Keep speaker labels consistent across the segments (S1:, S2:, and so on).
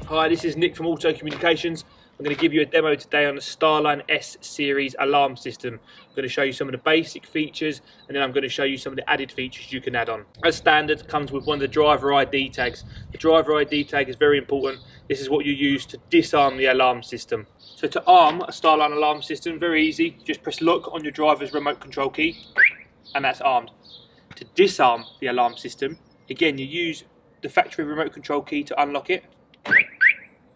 S1: Hi, this is Nick from Auto Communications. I'm going to give you a demo today on the Starline S Series alarm system. I'm going to show you some of the basic features and then I'm going to show you some of the added features you can add on. As standard, it comes with one of the driver ID tags. The driver ID tag is very important. This is what you use to disarm the alarm system. So to arm a Starline alarm system, very easy. Just press lock on your driver's remote control key and that's armed. To disarm the alarm system, again, you use the factory remote control key to unlock it.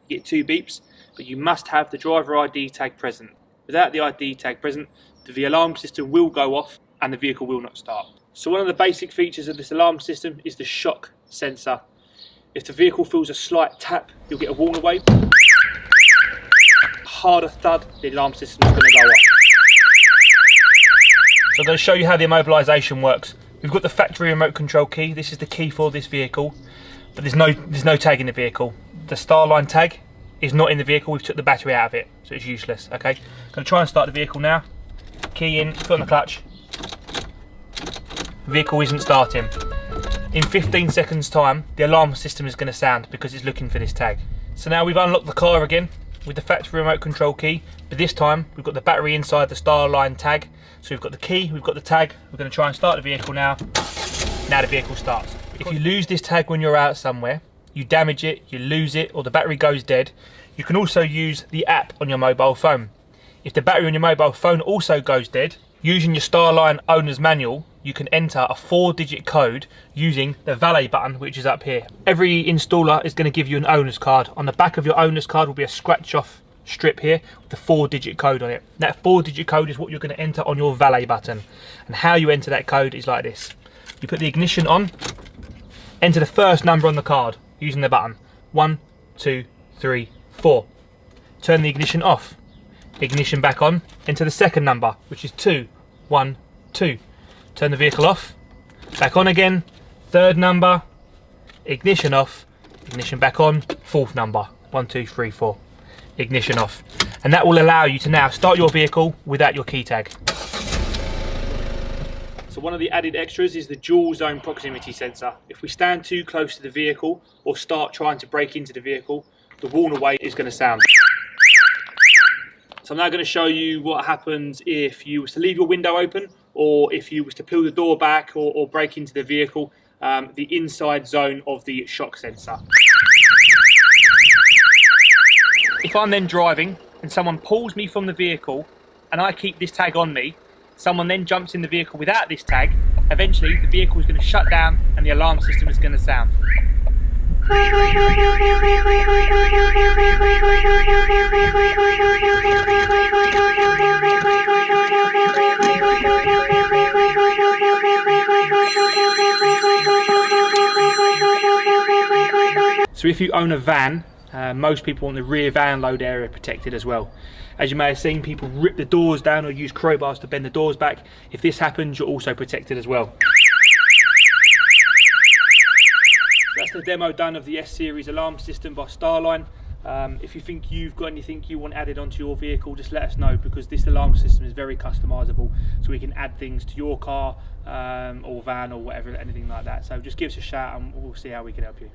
S1: Get 2 beeps, but you must have the driver ID tag present. Without the ID tag present, the alarm system will go off and the vehicle will not start. So one of the basic features of this alarm system is the shock sensor. If the vehicle feels a slight tap, you'll get a warn away. A harder thud, the alarm system is going to go off. So I'm going to show you how the immobilisation works. We've got the factory remote control key. This is the key for this vehicle, but there's no tag in the vehicle. The Starline tag is not in the vehicle. We've took the battery out of it, so it's useless. Okay, I'm going to try and start the vehicle now. Key in, foot on the clutch. The vehicle isn't starting. In 15 seconds time, the alarm system is going to sound because it's looking for this tag. So now we've unlocked the car again with the factory remote control key, but this time we've got the battery inside the Starline tag. So we've got the key, we've got the tag. We're going to try and start the vehicle now. Now the vehicle starts. If you lose this tag when you're out somewhere, you damage it, you lose it, or the battery goes dead, you can also use the app on your mobile phone. If the battery on your mobile phone also goes dead, using your Starline owner's manual, you can enter a 4-digit code using the valet button, which is up here. Every installer is going to give you an owner's card. On the back of your owner's card will be a scratch off strip here with the 4-digit code on it. That 4-digit code is what you're going to enter on your valet button. And how you enter that code is like this. You put the ignition on, enter the first number on the card using the button. 1, 2, 3, 4. Turn the ignition off. Ignition back on. Enter the second number, which is 2, 1, 2. Turn the vehicle off. Back on again. Third number. Ignition off. Ignition back on. Fourth number. 1, 2, 3, 4. Ignition off. And that will allow you to now start your vehicle without your key tag. So one of the added extras is the dual zone proximity sensor. If we stand too close to the vehicle or start trying to break into the vehicle, the warn away is going to sound. So I'm now going to show you what happens if you was to leave your window open or if you was to pull the door back or break into the vehicle, the inside zone of the shock sensor. If I'm then driving and someone pulls me from the vehicle and I keep this tag on me, someone then jumps in the vehicle without this tag, eventually the vehicle is going to shut down and the alarm system is going to sound. So if you own a van, most people want the rear van load area protected as well. As you may have seen, people rip the doors down or use crowbars to bend the doors back. If this happens, you're also protected as well. That's the demo done of the S Series alarm system by Starline. If you think you've got anything you want added onto your vehicle, just let us know, because this alarm system is very customizable, so we can add things to your car or van or whatever, anything like that. So just give us a shout and we'll see how we can help you.